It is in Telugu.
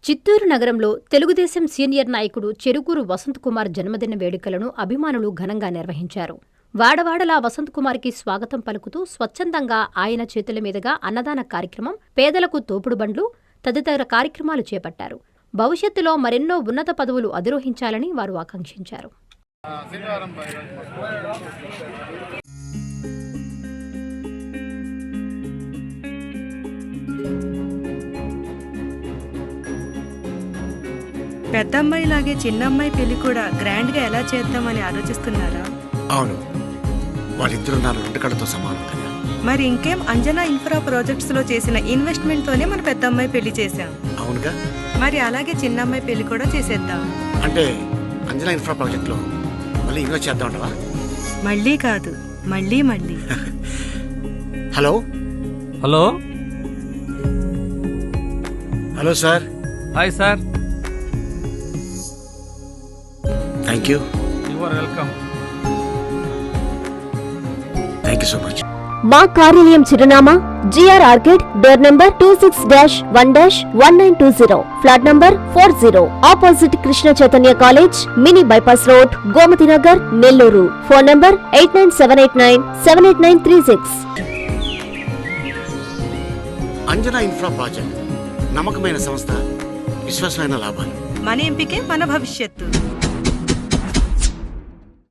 చిత్తూరు నగరంలో తెలుగుదేశం సీనియర్ నాయకుడు చెరుకూరు వసంతకుమార్ జన్మదిన వేడుకలను అభిమానులు ఘనంగా నిర్వహించారు. వాడవాడలా వసంతకుమార్కి స్వాగతం పలుకుతూ స్వచ్ఛందంగా ఆయన చేతుల మీదుగా అన్నదాన కార్యక్రమం, పేదలకు తోపుడు బండ్లు తదితర కార్యక్రమాలు చేపట్టారు. భవిష్యత్తులో మరెన్నో ఉన్నత పదవులు అధిరోహించాలని వారు ఆకాంక్షించారు. పెద్దమ్మాయిలాగే చిన్నమ్మాయి పెళ్లి కూడా గ్రాండ్ గా ఎలా చేద్దామని ఆలోచిస్తున్నారా? అవును, వాళ్ళిద్దరూ నా రెండు కళ్ళతో సమానం కదా. మరి ఇంకేం, అంజనా ఇన్ఫ్రా ప్రాజెక్ట్స్ లో చేసిన ఇన్వెస్ట్మెంట్ తోనే మన పెద్దమ్మాయి పెళ్లి చేశాం. అవునుగా, మరి అలాగే చిన్నమ్మాయి పెళ్లి కూడా చేసేద్దాం. అంటే అంజనా ఇన్ఫ్రా ప్రాజెక్ట్ లో మళ్ళీ ఇన్వెస్ట్ చేద్దాం అంటావా? మళ్ళీ కాదు, మళ్ళీ మళ్ళీ. Hello hello hello sir. Hi sir. Thank you. You are welcome. Thank you so much. మా కార్యాలయం చిరునామా GR orchid, door number 26-1-1920, flat number 40, opposite Krishna Chaitanya college, mini bypass road, Gomathi Nagar, Nellore. Phone number 8978978936. Anjana infra project నమ్మకమైన సంస్థ, విశ్వాసమైన లాభాలు. మన ఎంపికే మన భవిష్యత్తు.